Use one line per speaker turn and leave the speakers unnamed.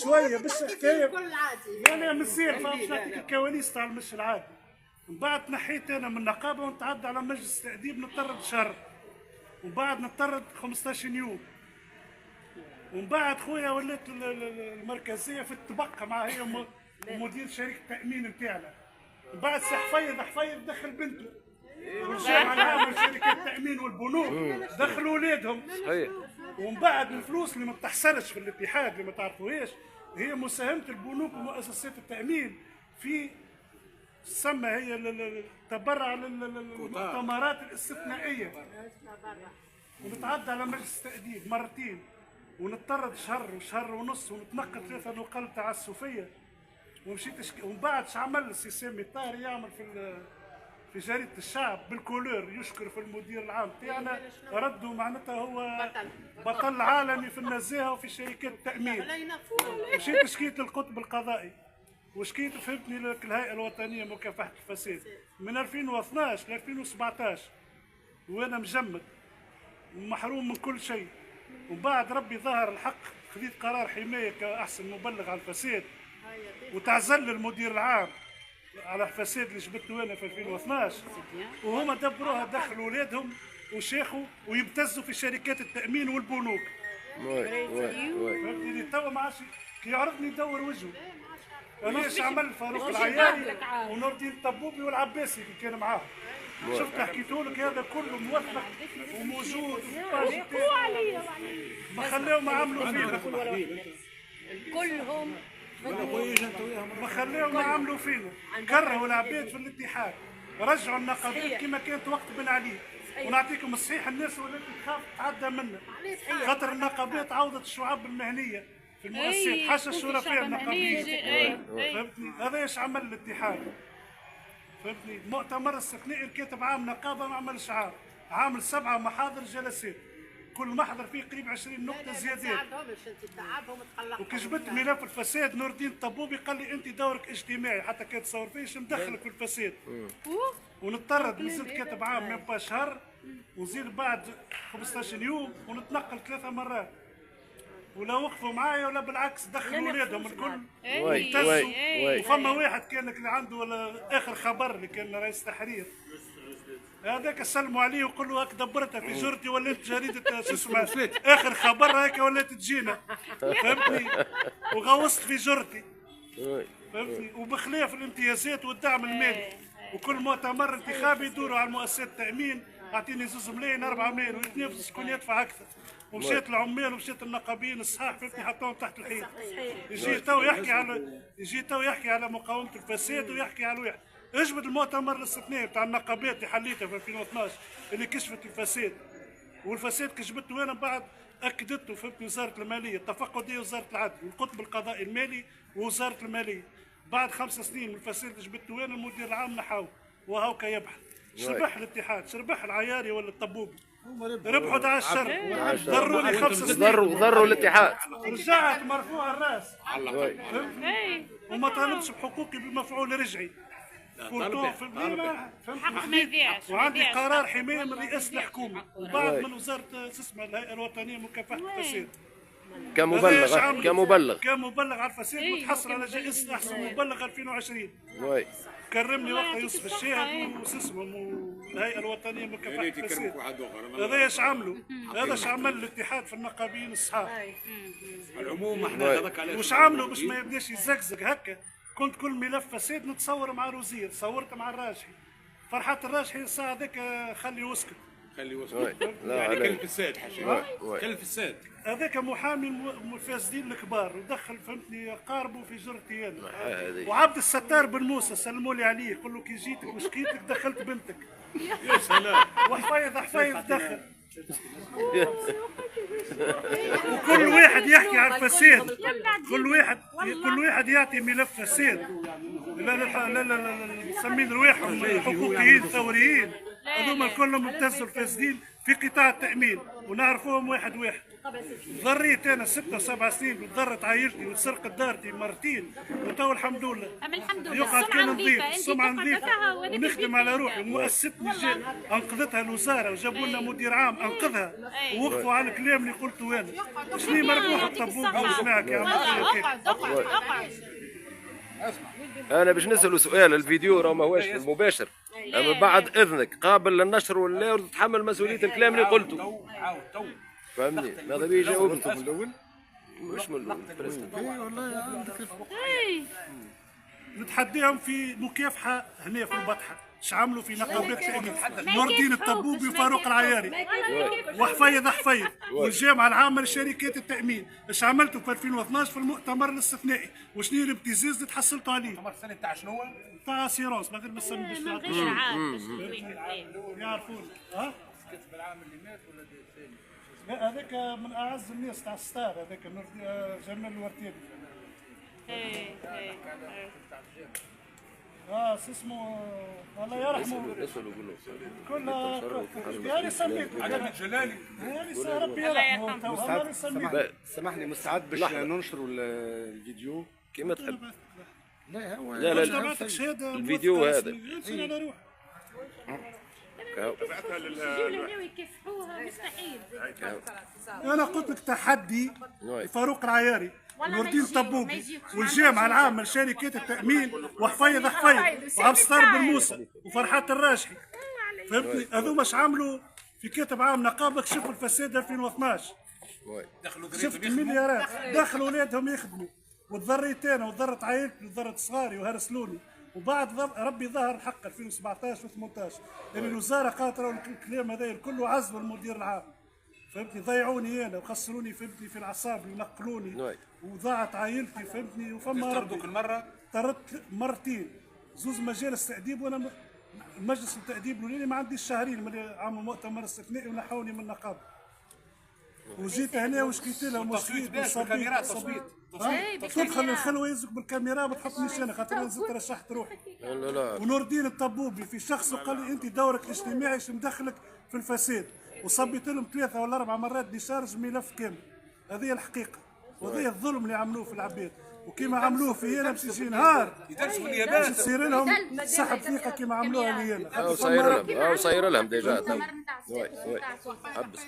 شويه بس حكايه انا مسير فاش نعطيك الكواليس تاع المش العادي. من بعد تنحيت انا من النقابه ونتعدى على مجلس التاديب نطرد شهر، ومن بعد نطرد 15 يوم، ومن بعد خويا ولات المركزيه في التبقى مع هي مدير شركه التامين نتاعنا. من بعد سي حفيظ دخل بنته والجامعه العامه لشركه التامين والبنوك دخلوا ولادهم.
صحيح.
ومن بعد الفلوس اللي ما بتحصلش في الاتحاد اللي ما تعرفوهاش هي مساهمه البنوك ومؤسسات التامين في تسمى هي التبرع للمؤتمرات الاستثنائيه. ونتعدى على مجلس التأديب مرتين ونضطرد شهر ونص ونتنقل 3 نقل تاع السوفيه. ومشيت ومن بعد عمل السي سامي الطاهري يعمل في جريده الشعب بالكولور يشكر في المدير العام تاعنا، ردوا معناتها هو بطل عالمي في النزاهه وفي شركات التامين. مشيت شكيت للقطب القضائي وشكيت فهمتني الهيئه الوطنيه مكافحه الفساد من 2012 ل 2017 وانا مجمد ومحروم من كل شيء. ومن بعد ربي ظهر الحق خذيت قرار حمايه كاحسن مبلغ على الفساد وتعزل المدير العام على الفساد اللي جبته انا في 2012 وهما دبروها دخلوا اولادهم وشيخوا ويبتزوا في شركات التامين والبنوك. فهمتني توا ما عادش كي يعرضني يدور وجهه. انا ايش عمل فاروق العياري ونور الدين الطبوبي والعباسي اللي كان معاه. شفت حكيتوا لك هذا كله موثق وموجود ما خلاهم عملوا فينا
كلهم
ما خلاهم عملوا فينا. كرهوا العباد في الاتحاد، رجعوا النقابات كما كانت وقت بن علي. ونعطيكم الصحيح الناس ولات تخاف تعدى منا خاطر النقابات عوضت الشعب المهنيه في المؤسسات حاشا الشرفاء النقابيين. فهمتني هذا ايش عمل الاتحاد. فهمتني مؤتمر استثنائي الكاتب عام نقابه ما عملش عامل 7 محاضر جلسات كل محضر فيه قريب 20 نقطه زيادات. وكجبت ملف الفساد نور الدين الطبوبي قال لي انت دورك اجتماعي حتى كان تصور فيش مدخلك في الفساد. ونضطرد نزلت كاتب عام من با شهر ونزيد بعد 15 يوم ونتنقل 3 مرات. ولا وقفوا معايا ولا بالعكس دخلوا ولادهم الكل وابتزوا. وفما واحد كان اللي عنده ولا اخر خبر اللي كان رئيس التحرير هذاك سلموا عليه وقولوا هاك دبرتها في جرتي ولات جريده شو اسمها اخر خبر هيك ولات تجينا. فهمتني وغوصت في جرتي. فهمتني وبخلاف الامتيازات والدعم المالي وكل مؤتمر انتخابي يدوروا على مؤسسات التامين اعطيني 2 ملايين 4 ملايين ويتنافس شكون يدفع اكثر. ومشيت العمال ومشيت النقابيين الصحاح فهمتني حطوهم تحت الحيط. يجي تو يحكي على مقاومه الفساد ويحكي على الواحد. اجبد المؤتمر الاستثنائي بتاع النقابات اللي حليته في 2012 اللي كشفت الفساد والفساد كشفته انا بعد اكدته فهمتني وزاره الماليه التفقديه وزاره العدل والقطب القضائي المالي ووزاره الماليه. بعد 5 سنين من الفساد اللي جبته انا المدير العام نحاو وهاوكا يبحث. شربح الاتحاد شربح العياري ولا الطبوبي ربحوا دع الشر ضروني 5 سنين
ضروا الاتحاد
رجعت مرفوع الراس وما طالبش بحقوقي بمفعول رجعي. وعندي قرار حمايه من رئاسه الحكومه وبعد من وزاره اسمها الهيئه الوطنيه مكافحه الفساد كمبلغ على الفساد متحصل على جائزه احسن مبلغ 2020. كرمني وقتها يوسف الشاهد واسمه الهيئه الوطنيه مكافحه الفساد. هذا ايش عملوا؟ هذا ايش عمل الاتحاد في النقابيين الصحاح.
العموم احنا هذاك عليه
وش عملوا باش ما يبداش يزقزق هكا. كنت كل ملف فساد نتصور مع الوزير صورت مع الراجحي فرحات الراجحي الساعه هذيك خلي وسكت
يعني كل فساد حاشا كل فساد
هذاك محامي الفاسدين الكبار ودخل فهمتني قاربه في جرتي انا. وعبد الستار بن موسى سلموا لي عليه قال له كي جيتك وشكيتك دخلت بنتك.
يا سلام
وحفيظ دخل وكل واحد يحكي عن الفساد كل واحد يعطي ملف فساد. لا مسمين رواحهم حقوقيين ثوريين هذوما كلهم ابتزوا الفاسدين في قطاع التامين. ونعرفوهم واحد واحد. ضريت انا 6 و7 سنين وتضرت عائلتي وتسرقت دارتي مرتين وتو الحمد لله.
الحمد لله.
يقعد كان نظيف،
انت
السمعه نظيفه ونخدم على روحي. ومؤسستني جات انقذتها الوزاره وجابوا لنا مدير عام انقذها ووقفوا على الكلام اللي قلته انا. شنو مربوح الطبوب وجماعك يا
اقعد اقعد اقعد.
انا باش نسأله سؤال، الفيديو راه ماهوش في المباشر، اما بعد اذنك قابل للنشر ولا وتتحمل مسؤوليه الكلام اللي قلته. فهمني؟ ماذا بيه يجاوبني من الاول؟ مش من الاول.
والله عندك نتحداهم في مكافحه هنا في البطحه. اش عملوا في نقابات التأمين؟ نور الدين الطبوبي وفاروق العياري وحفيظ حفيظ والجامعه العامه لشركات التامين. اش عملتوا في 2012 في المؤتمر الاستثنائي؟ وشنو الابتزاز اللي تحصلتوا عليه؟
المؤتمر السنه تاع شنو؟
تاع سيرونس ما غير ما نسميش
من غير عاد
يعرفون. ها؟ لا هذاك من اعز الناس تاع الستار، هذاك جمال الورتيبي. شو اسمه الله يرحمه. كلها يعني سميت
عجبت جلالي.
يعني ربي يرحمه. الله يسميه.
سامحني مستعد باش ننشروا الفيديو
كيما تحب.
لا هو
لا لا لا الفيديو هذا
على روح.
يكافحوها مستحيل.
انا قلت لك تحدي فاروق العياري ونور الدين الطبوبي والجامعه العامه لشركات التامين وحفيظ حفيظ وعبد الستار بن موسى وفرحات الراشحي. فهمتني؟ هذوما اش عملوا في كاتب عام نقابه كشفوا الفساد 2012. شفت المليارات دخلوا اولادهم يخدموا وتضريت انا وتضرت عائلتي وتضرت صغاري وهرسلوني. وبعد ربي ظهر الحق 2017 و18 لان الوزاره قاطره والكلام هذا الكل عزلوا المدير العام. فهمتني؟ ضيعوني انا وخسروني فهمتني في الاعصاب ونقلوني وضاعت عائلتي فهمتني. وفما
ربي كل مره
طردت مرتين زوز مجالس تأديب وانا مجلس التأديب الأولاني ما عنديش شهرين من عملوا مؤتمر استثنائي ونحوني من النقابة. وجيت هنا وشكيت لهم
تصويت بالكاميرات تصويت
تدخل الخلوه يزك بالكاميرا ما تحطنيش انا خاطر انا زدت رشحت روحي.
لا لا
ونور الدين الطبوبي في شخص قال لي انت دورك الاجتماعي ايش مدخلك في الفساد وصبيت لهم 3 ولا 4 مرات ديشارج ملف كامل. هذه الحقيقه وهذه الظلم اللي عملوه في العباد وكيما عملوه في انا باش يجي نهار
يدرسوا في اليابان
يصير لهم سحب ثقه كيما عملوها لي انا.
صاير لهم ديجا. حبس